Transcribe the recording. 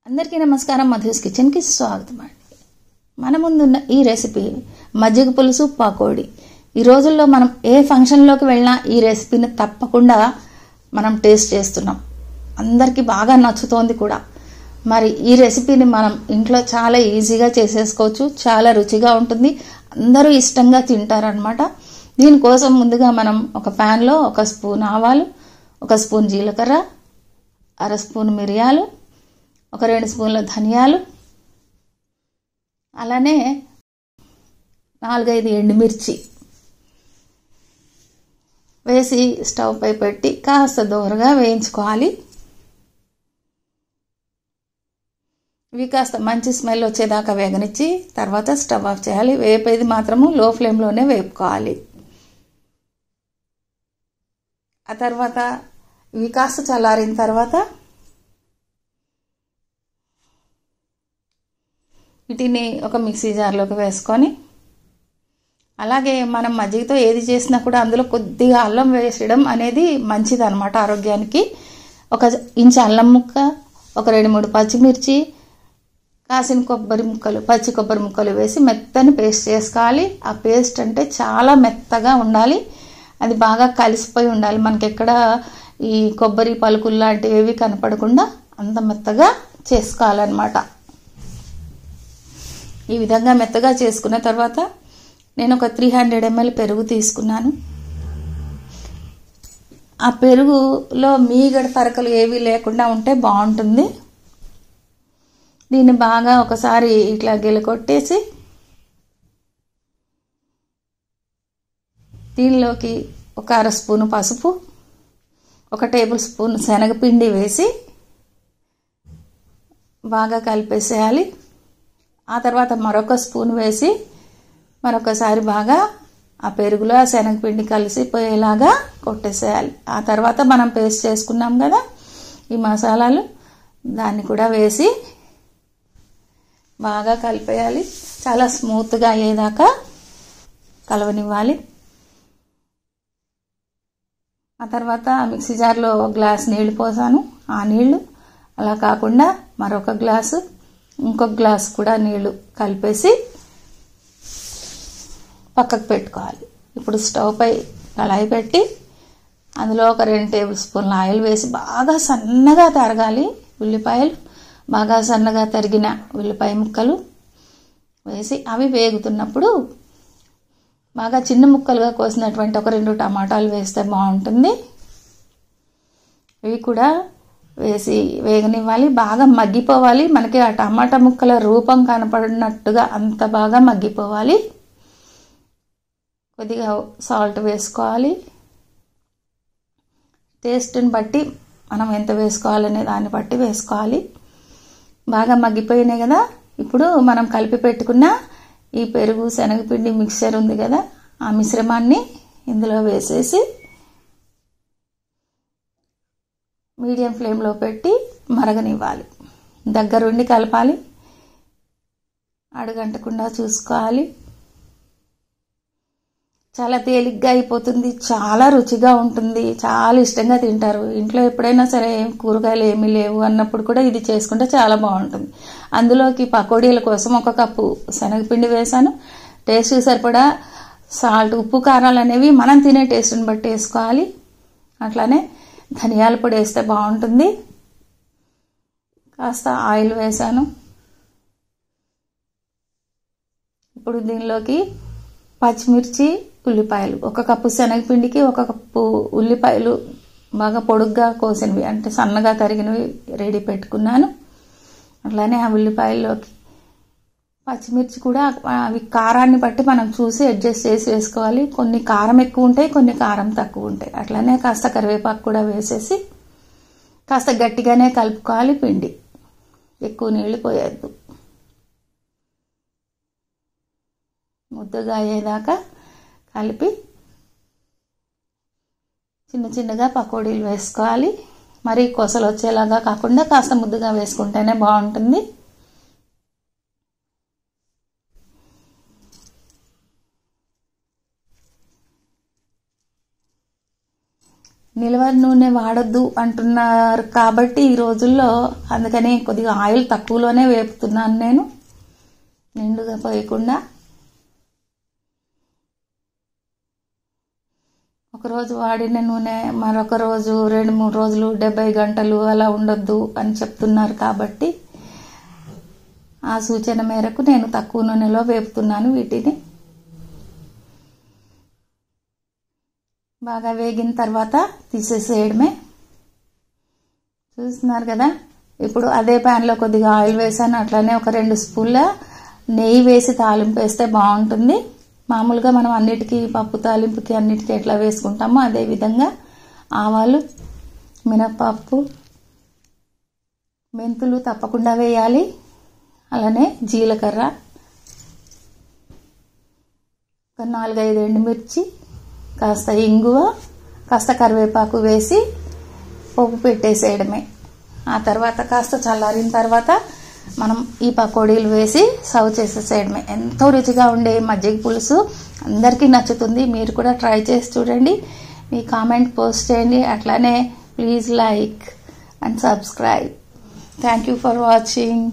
అందరికీ నమస్కారం. మధుస్ కిచెన్కి స్వాగతం అండి. మన ముందున్న ఈ రెసిపీ మజ్జిగ పులుసు పకోడీ. ఈ రోజుల్లో మనం ఏ ఫంక్షన్లోకి వెళ్ళినా ఈ రెసిపీని తప్పకుండా మనం టేస్ట్ చేస్తున్నాం. అందరికీ బాగా నచ్చుతోంది కూడా. మరి ఈ రెసిపీని మనం ఇంట్లో చాలా ఈజీగా చేసేసుకోవచ్చు. చాలా రుచిగా ఉంటుంది. అందరూ ఇష్టంగా తింటారనమాట. దీనికోసం ముందుగా మనం ఒక ప్యాన్లో 1 స్పూన్ ఆవాలు, 1 స్పూన్ జీలకర్ర, 1/2 స్పూన్ మిరియాలు, 2 స్పూన్ల ధనియాలు, అలానే 4-5 ఎండుమిర్చి వేసి స్టవ్ పై పెట్టి కాస్త దోరగా వేయించుకోవాలి. ఇవి కాస్త మంచి స్మెల్ వచ్చేదాకా వేగనిచ్చి తర్వాత స్టవ్ ఆఫ్ చేయాలి. వేపేది మాత్రము లో ఫ్లేమ్లోనే వేపుకోవాలి. ఆ తర్వాత ఇవి కాస్త చల్లారిన తర్వాత వీటిని ఒక మిక్సీ జార్లోకి వేసుకొని, అలాగే మనం మజ్జిగతో ఏది చేసినా కూడా అందులో కొద్దిగా అల్లం వేసడం అనేది మంచిది అనమాట ఆరోగ్యానికి. 1 ఇంచు అల్లం ముక్క, 2-3 పచ్చిమిర్చి, కాసిన కొబ్బరి ముక్కలు, పచ్చి కొబ్బరి ముక్కలు వేసి మెత్తని పేస్ట్ చేసుకోవాలి. ఆ పేస్ట్ అంటే చాలా మెత్తగా ఉండాలి. అది బాగా కలిసిపోయి ఉండాలి. మనకి ఎక్కడ ఈ కొబ్బరి పలుకులు లాంటివి ఏవి కనపడకుండా అంత మెత్తగా చేసుకోవాలన్నమాట. ఈ విధంగా మెత్తగా చేసుకున్న తర్వాత నేను ఒక 300 ml పెరుగు తీసుకున్నాను. ఆ పెరుగులో మీగడ తరకలు ఏవి లేకుండా ఉంటే బాగుంటుంది. దీన్ని బాగా ఒకసారి ఇట్లా గిలకొట్టేసి దీనిలోకి 1/2 స్పూను పసుపు, 1 టేబుల్ స్పూన్ శనగపిండి వేసి బాగా కలిపేసేయాలి. ఆ తర్వాత మరొక స్పూన్ వేసి మరొకసారి బాగా ఆ పెరుగులో ఆ శనగపిండి కలిసిపోయేలాగా కొట్టేసేయాలి. ఆ తర్వాత మనం పేస్ట్ చేసుకున్నాం కదా ఈ మసాలాలు, దాన్ని కూడా వేసి బాగా కలిపేయాలి. చాలా స్మూత్గా అయ్యేదాకా కలవనివ్వాలి. ఆ తర్వాత మిక్సీ జార్లో 1 గ్లాస్ నీళ్లు పోసాను. ఆ నీళ్లు అలా కాకుండా మరొక గ్లాసు, ఇంకొక గ్లాస్ కూడా నీళ్లు కలిపేసి పక్కకు పెట్టుకోవాలి. ఇప్పుడు స్టవ్ పై కళాయి పెట్టి అందులో ఒక 2 టేబుల్ స్పూన్ల ఆయిల్ వేసి బాగా సన్నగా తరగాలి. ఉల్లిపాయలు బాగా సన్నగా తరిగిన ఉల్లిపాయ ముక్కలు వేసి అవి వేగుతున్నప్పుడు బాగా చిన్న ముక్కలుగా కోసినటువంటి ఒక 2 టమాటాలు వేస్తే బాగుంటుంది. ఇవి కూడా వేసి వేగనివ్వాలి. బాగా మగ్గిపోవాలి. మనకి ఆ టమాటా ముక్కల రూపం కనపడినట్టుగా అంత బాగా మగ్గిపోవాలి. కొద్దిగా సాల్ట్ వేసుకోవాలి. టేస్ట్ని బట్టి మనం ఎంత వేసుకోవాలనే దాన్ని బట్టి వేసుకోవాలి. బాగా మగ్గిపోయినాయి కదా. ఇప్పుడు మనం కలిపి పెట్టుకున్న ఈ పెరుగు శనగపిండి మిక్చర్ ఉంది కదా, ఆ మిశ్రమాన్ని ఇందులో వేసేసి మీడియం ఫ్లేమ్లో పెట్టి మరగనివ్వాలి. దగ్గరుండి కలపాలి. అడుగంటకుండా చూసుకోవాలి. చాలా తేలిగ్గా అయిపోతుంది. చాలా రుచిగా ఉంటుంది. చాలా ఇష్టంగా తింటారు. ఇంట్లో ఎప్పుడైనా సరే కూరగాయలు ఏమీ లేవు అన్నప్పుడు కూడా ఇది చేసుకుంటే చాలా బాగుంటుంది. అందులోకి పకోడీల కోసం 1 కప్పు శనగపిండి వేసాను. టేస్ట్ సరిపడా సాల్ట్, ఉప్పు, కారాలు అనేవి మనం తినే టేస్ట్ని బట్టి వేసుకోవాలి. అట్లానే ధనియాల పొడి వేస్తే బాగుంటుంది. కాస్త ఆయిల్ వేసాను. ఇప్పుడు దీనిలోకి పచ్చిమిర్చి, ఉల్లిపాయలు, 1 కప్పు శనగపిండికి 1 కప్పు ఉల్లిపాయలు బాగా పొడుగ్గా కోసినవి అంటే సన్నగా తరిగినవి రెడీ పెట్టుకున్నాను. అట్లానే ఆ ఉల్లిపాయల్లోకి పచ్చిమిర్చి కూడా అవి కారాన్ని బట్టి మనం చూసి అడ్జస్ట్ చేసి వేసుకోవాలి. కొన్ని కారం ఎక్కువ ఉంటాయి, కొన్ని కారం తక్కువ ఉంటాయి. అట్లానే కాస్త కరివేపాకు కూడా వేసేసి కాస్త గట్టిగానే కలుపుకోవాలి. పిండి ఎక్కువ నీళ్లు పోయొద్దు. ముద్దగా అయ్యేదాకా కలిపి చిన్న చిన్నగా పకోడీలు వేసుకోవాలి. మరి కొసలు వచ్చేలాగా కాకుండా కాస్త ముద్దగా వేసుకుంటేనే బాగుంటుంది. నిల్వ నూనె వాడొద్దు అంటున్నారు కాబట్టి ఈ రోజుల్లో అందుకని కొద్దిగా ఆయిల్ తక్కువలోనే వేపుతున్నాను నేను, నిండుగా పోయకుండా. ఒకరోజు వాడిన నూనె మరొక రోజు 2-3 రోజులు 70 గంటలు అలా ఉండొద్దు అని చెప్తున్నారు కాబట్టి ఆ సూచన మేరకు నేను తక్కువ నూనెలో వేపుతున్నాను వీటిని. బాగా వేగిన తర్వాత తీసేసేయడమే. చూస్తున్నారు కదా. ఇప్పుడు అదే ప్యాన్లో కొద్దిగా ఆయిల్ వేసాను, అట్లానే ఒక 2 స్పూన్ల నెయ్యి వేసి తాలింపు వేస్తే బాగుంటుంది. మామూలుగా మనం అన్నిటికీ పప్పు తాలింపుకి అన్నిటికీ ఎట్లా వేసుకుంటామో అదే విధంగా ఆవాలు, మినపప్పు, మెంతులు తప్పకుండా వేయాలి, అలానే జీలకర్ర, ఒక 4-5 ఎండుమిర్చి, కాస్త ఇంగువ, కాస్త కరివేపాకు వేసి పోపు పెట్టేసేయడమే. ఆ తర్వాత కాస్త చల్లారిన తర్వాత మనం ఈ పకోడీలు వేసి సర్వ్ చేసేసేయడమే. ఎంతో రుచిగా ఉండే మజ్జిగ పులుసు అందరికీ నచ్చుతుంది. మీరు కూడా ట్రై చేసి చూడండి, మీ కామెంట్ పోస్ట్ చేయండి. అట్లానే please like and subscribe. Thank you for watching.